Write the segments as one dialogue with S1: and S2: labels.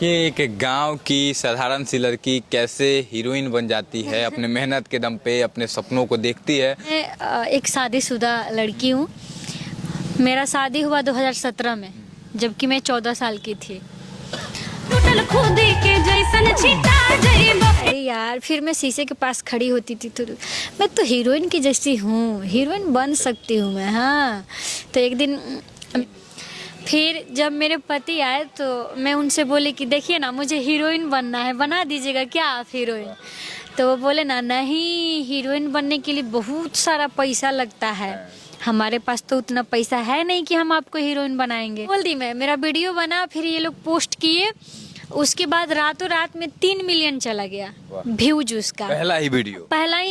S1: कि एक गांव की साधारण सी लड़की कैसे हीरोइन बन जाती है, अपने मेहनत के दम पे अपने सपनों को देखती है।
S2: मैं एक शादीशुदा लड़की हूँ। मेरा शादी हुआ 2017 में, जबकि मैं 14 साल की थी। अरे यार, फिर मैं शीशे के पास खड़ी होती थी तो मैं तो हीरोइन की जैसी हूँ, हीरोइन बन सकती हूँ मैं। हाँ, तो एक दिन फिर जब मेरे पति आए तो मैं उनसे बोली कि देखिए ना, मुझे हीरोइन बनना है, बना दीजिएगा क्या आप हीरोइन। तो वो बोले ना, नहीं, हीरोइन बनने के लिए बहुत सारा पैसा लगता है, हमारे पास तो उतना पैसा है नहीं कि हम आपको हीरोइन बनाएंगे। बोल दी मैं, मेरा वीडियो बना, फिर ये लोग पोस्ट किए, उसके बाद रातों रात में 3 मिलियन चला गया व्यूज उसका।
S1: पहला ही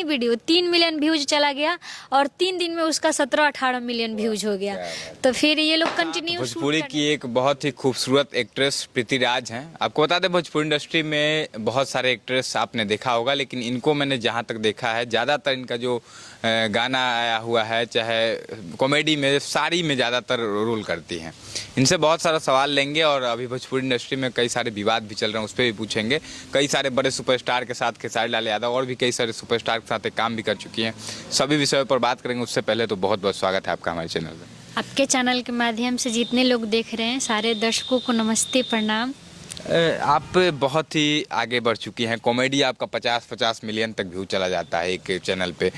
S1: वीडियो
S2: 3 मिलियन व्यूज चला गया और 3 दिन में उसका 17-18 मिलियन व्यूज हो गया। तो फिर ये लोग कंटिन्यू।
S1: भोजपुरी की एक बहुत ही खूबसूरत एक्ट्रेस प्रीति राज हैं। आपको बता दें, भोजपुरी इंडस्ट्री में बहुत सारे एक्ट्रेस आपने देखा होगा, लेकिन इनको मैंने जहाँ तक देखा है, ज़्यादातर इनका जो गाना आया हुआ है, चाहे कॉमेडी में, सारी में ज़्यादातर रोल करती हैं। इनसे बहुत सारा सवाल लेंगे और अभी भोजपुरी इंडस्ट्री में कई सारे विवाद भी चल रहे हैं, उस पर भी पूछेंगे। कई सारे बड़े सुपरस्टार के साथ, खेसारी लाल यादव और भी कई सारे सुपरस्टार के साथ एक काम भी कर चुकी हैं। सभी विषयों पर बात करेंगे। उससे पहले तो बहुत बहुत स्वागत है आपका हमारे चैनल में।
S2: आपके चैनल के माध्यम से जितने लोग देख रहे हैं, सारे दर्शकों को नमस्ते, प्रणाम।
S1: आप बहुत ही आगे बढ़ चुकी हैं। कॉमेडी आपका 50-50 मिलियन तक व्यू चला जाता है एक चैनल पे।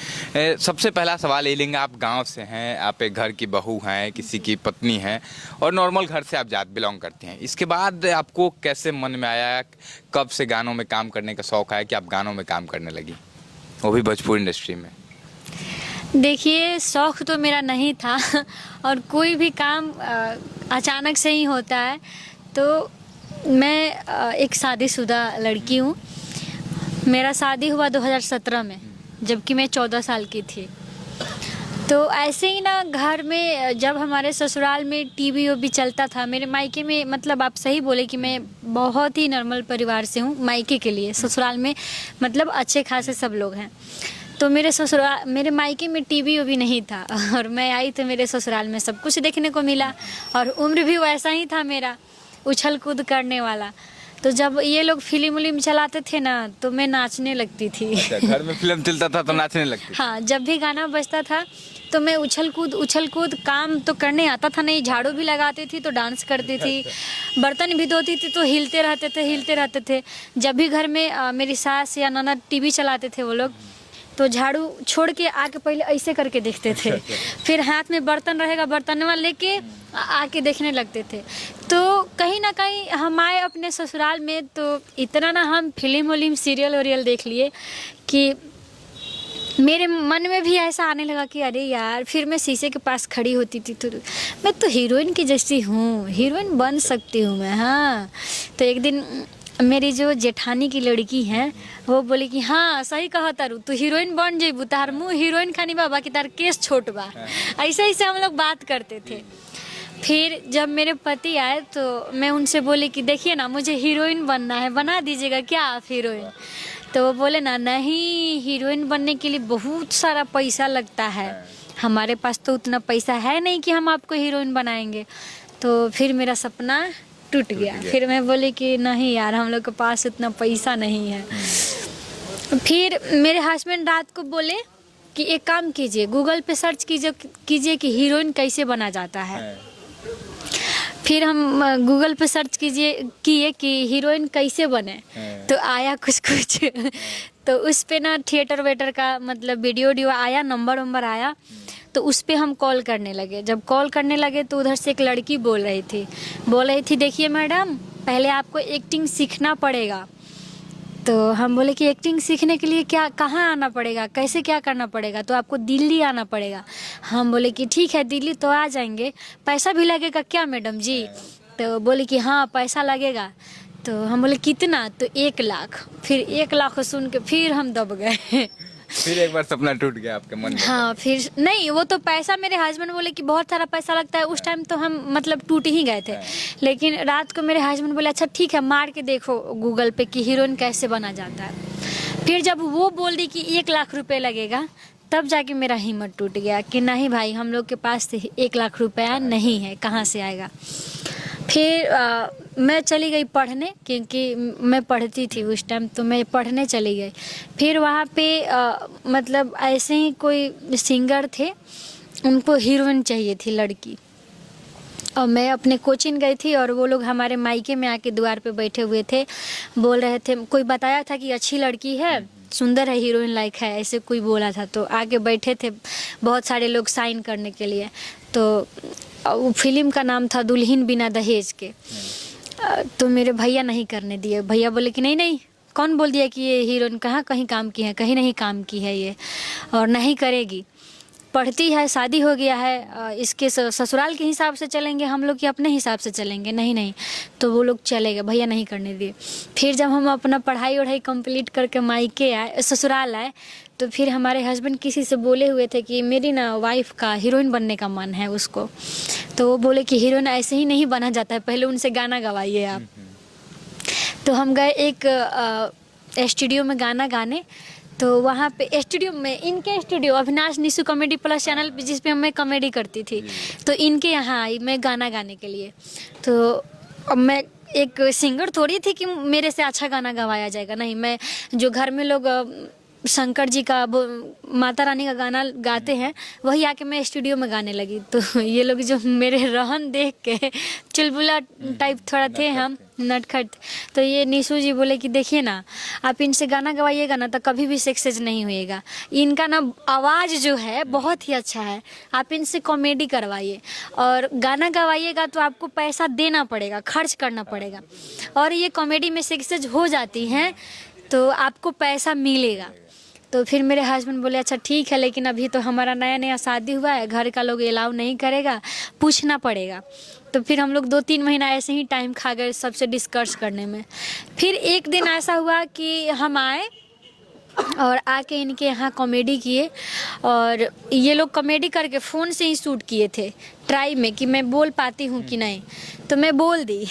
S1: सबसे पहला सवाल ये लेंगे, आप गांव से हैं, आप एक घर की बहू हैं, किसी की पत्नी हैं और नॉर्मल घर से आप बिलोंग करती हैं। इसके बाद आपको कैसे मन में आया, कब से गानों में काम करने का शौक़ आया कि आप गानों में काम करने लगी, वो भी भोजपुरी इंडस्ट्री में?
S2: देखिए, शौक़ तो मेरा नहीं था और कोई भी काम अचानक से ही होता है। तो मैं एक शादीशुदा लड़की हूँ। मेरा शादी हुआ 2017 में, जबकि मैं 14 साल की थी। तो ऐसे ही ना, घर में जब हमारे ससुराल में टीवी भी चलता था, मेरे मायके में, मतलब आप सही बोले कि मैं बहुत ही नॉर्मल परिवार से हूँ। मायके के लिए ससुराल में मतलब अच्छे खासे सब लोग हैं। तो मेरे मायके में टीवी भी नहीं था और मैं आई तो मेरे ससुराल में सब कुछ देखने को मिला और उम्र भी वैसा ही था मेरा, उछल कूद करने वाला। तो जब ये लोग फिल्म चलाते थे ना, तो मैं नाचने लगती थी।
S1: अच्छा, घर में फिल्म चलता था तो नाचने लगती?
S2: हाँ, जब भी गाना बजता था तो मैं उछल कूद, काम तो करने आता था नहीं, झाड़ू भी लगाती थी तो डांस करती थी, बर्तन भी धोती थी तो हिलते रहते थे। जब भी घर में मेरी सास या ननद टीवी चलाते थे वो लोग, तो झाड़ू छोड़ के आके पहले ऐसे करके देखते थे, फिर हाथ में बर्तन रहेगा, बर्तनवा लेके आके देखने लगते थे। तो कहीं ना कहीं हम आए अपने ससुराल में तो इतना ना हम फिल्म सीरियल देख लिए कि मेरे मन में भी ऐसा आने लगा कि अरे यार, फिर मैं शीशे के पास खड़ी होती थी तो मैं तो हीरोइन की जैसी हूँ, हीरोइन बन सकती हूँ मैं। हाँ, तो एक दिन मेरी जो जेठानी की लड़की है, वो बोली कि हाँ, सही कहा तारू, तू हीरोइन बन जेबू, तार मुँह हीरोइन खानी बा, बाकी तार केस छोट बा। ऐसे हम लोग बात करते थे। फिर जब मेरे पति आए तो मैं उनसे बोली कि देखिए ना, मुझे हीरोइन बनना है, बना दीजिएगा क्या आप हीरोइन। तो वो बोले ना, नहीं, हीरोइन बनने के लिए बहुत सारा पैसा लगता है, हमारे पास तो उतना पैसा है नहीं कि हम आपको हीरोइन बनाएंगे। तो फिर मेरा सपना टूट गया। फिर मैं बोली कि नहीं यार, हम लोग के पास उतना पैसा नहीं है। फिर मेरे हस्बैंड रात को बोले कि एक काम कीजिए, गूगल पे सर्च कीजिए कि हीरोइन कैसे बना जाता है। फिर हम गूगल पे सर्च किए कि हीरोइन कैसे बने, तो आया कुछ तो उस पे ना थिएटर वेटर का मतलब वीडियो आया, नंबर आया, तो उस पे हम कॉल करने लगे। जब कॉल करने लगे तो उधर से एक लड़की बोल रही थी देखिए मैडम, पहले आपको एक्टिंग सीखना पड़ेगा। तो हम बोले कि एक्टिंग सीखने के लिए कहाँ आना पड़ेगा, कैसे क्या करना पड़ेगा? तो आपको दिल्ली आना पड़ेगा। हम बोले कि ठीक है, दिल्ली तो आ जाएंगे, पैसा भी लगेगा क्या मैडम जी? तो बोले कि हाँ, पैसा लगेगा। तो हम बोले कितना? तो 1 लाख। फिर 1 लाख सुन के फिर हम दब गए।
S1: फिर एक बार सपना टूट गया आपके मन में?
S2: हाँ, फिर नहीं, वो तो पैसा मेरे हस्बैंड बोले कि बहुत सारा पैसा लगता है। उस टाइम तो हम मतलब टूट ही गए थे। लेकिन रात को मेरे हस्बैंड बोले अच्छा ठीक है, मार के देखो गूगल पे कि हीरोइन कैसे बना जाता है। फिर जब वो बोल दी कि 1 लाख रुपए लगेगा, तब जाके मेरा हिम्मत टूट गया कि नहीं भाई, हम लोग के पास 1 लाख रुपया नहीं है, कहाँ से आएगा। फिर मैं चली गई पढ़ने, क्योंकि मैं पढ़ती थी उस टाइम, तो मैं पढ़ने चली गई। फिर वहाँ पे मतलब ऐसे ही कोई सिंगर थे, उनको हीरोइन चाहिए थी लड़की, और मैं अपने कोचिंग गई थी और वो लोग हमारे मायके में आके द्वार पे बैठे हुए थे, बोल रहे थे, कोई बताया था कि अच्छी लड़की है, सुंदर है, हीरोइन लाइक है, ऐसे कोई बोला था। तो आगे बैठे थे बहुत सारे लोग साइन करने के लिए। तो वो फिल्म का नाम था दुल्हन बिना दहेज के। तो मेरे भैया नहीं करने दिए। भैया बोले कि नहीं नहीं, कौन बोल दिया कि ये हीरोइन कहाँ कहीं काम की है, कहीं नहीं काम की है ये, और नहीं करेगी, पढ़ती है, शादी हो गया है, इसके ससुराल के हिसाब से चलेंगे हम लोग कि अपने हिसाब से चलेंगे, नहीं नहीं। तो वो लोग चले गए, भैया नहीं करने दिए। फिर जब हम अपना पढ़ाई वढ़ाई कंप्लीट करके मायके आए, ससुराल आए, तो फिर हमारे हस्बैंड किसी से बोले हुए थे कि मेरी ना वाइफ का हीरोइन बनने का मन है उसको। तो वो बोले कि हीरोइन ऐसे ही नहीं बना जाता है, पहले उनसे गाना गवाइए आप। तो हम गए एक स्टूडियो में गाना गाने। तो वहाँ पे स्टूडियो में, इनके studio Avinash Nishu comedy plus channel पे, जिस पे मैं कॉमेडी करती थी, तो इनके यहाँ आई मैं गाना गाने के लिए। तो अब मैं एक सिंगर थोड़ी थी कि मेरे से अच्छा गाना गवाया जाएगा, नहीं, मैं जो घर में लोग शंकर जी का, माता रानी का गाना गाते हैं, वही आके मैं स्टूडियो में गाने लगी। तो ये लोग जो मेरे रहन देख के, चुलबुला टाइप थोड़ा थे हम, नटखट, तो ये निशु जी बोले कि देखिए ना, आप इनसे गाना गवाइएगा ना तो कभी भी सक्सेस नहीं होएगा, इनका ना आवाज़ जो है बहुत ही अच्छा है, आप इनसे कॉमेडी करवाइए, और गाना गवाइएगा तो आपको पैसा देना पड़ेगा, खर्च करना पड़ेगा, और ये कॉमेडी में सक्सेस हो जाती हैं तो आपको पैसा मिलेगा। तो फिर मेरे हस्बैंड बोले अच्छा ठीक है, लेकिन अभी तो हमारा नया नया शादी हुआ है, घर का लोग अलाउ नहीं करेगा, पूछना पड़ेगा। तो फिर हम लोग 2-3 महीना ऐसे ही टाइम खा गए सबसे डिस्कस करने में। फिर एक दिन ऐसा हुआ कि हम आए और आके इनके यहाँ कॉमेडी किए, और ये लोग कॉमेडी करके फ़ोन से ही शूट किए थे ट्राई में कि मैं बोल पाती हूँ कि नहीं। तो मैं बोल दी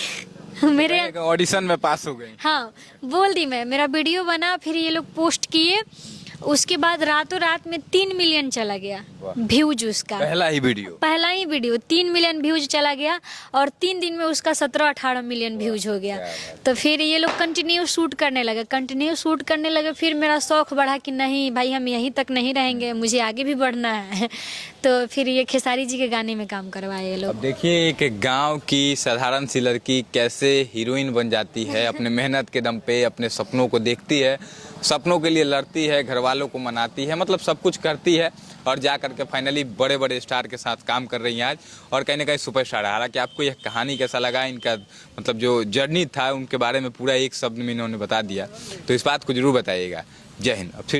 S2: मेरे
S1: ऑडिशन में पास हो गई।
S2: हाँ, बोल दी मैं, मेरा वीडियो बना, फिर ये लोग पोस्ट किए, उसके बाद रातों रात में 3 मिलियन चला गया व्यूज उसका।
S1: पहला ही वीडियो
S2: 3 मिलियन व्यूज चला गया, और 3 दिन में उसका 17-18 मिलियन व्यूज हो गया। तो फिर ये लोग कंटिन्यू शूट करने लगे। फिर मेरा शौक बढ़ा कि नहीं भाई, हम यहीं तक नहीं रहेंगे, मुझे आगे भी बढ़ना है। तो फिर ये खेसारी जी के गाने में काम करवाए ये लोग।
S1: अब देखिए एक गांव की साधारण सी लड़की कैसे हीरोइन बन जाती है, अपने मेहनत के दम पे अपने सपनों को देखती है, सपनों के लिए लड़ती है, घर वालों को मनाती है, मतलब सब कुछ करती है, और जा करके फाइनली बड़े बड़े स्टार के साथ काम कर रही हैं आज, और कहीं ना कहीं सुपरस्टार है। हालांकि आपको यह कहानी कैसा लगा, इनका मतलब जो जर्नी था उनके बारे में पूरा एक शब्द में इन्होंने बता दिया, तो इस बात को जरूर बताइएगा। जय हिंद। अब फिर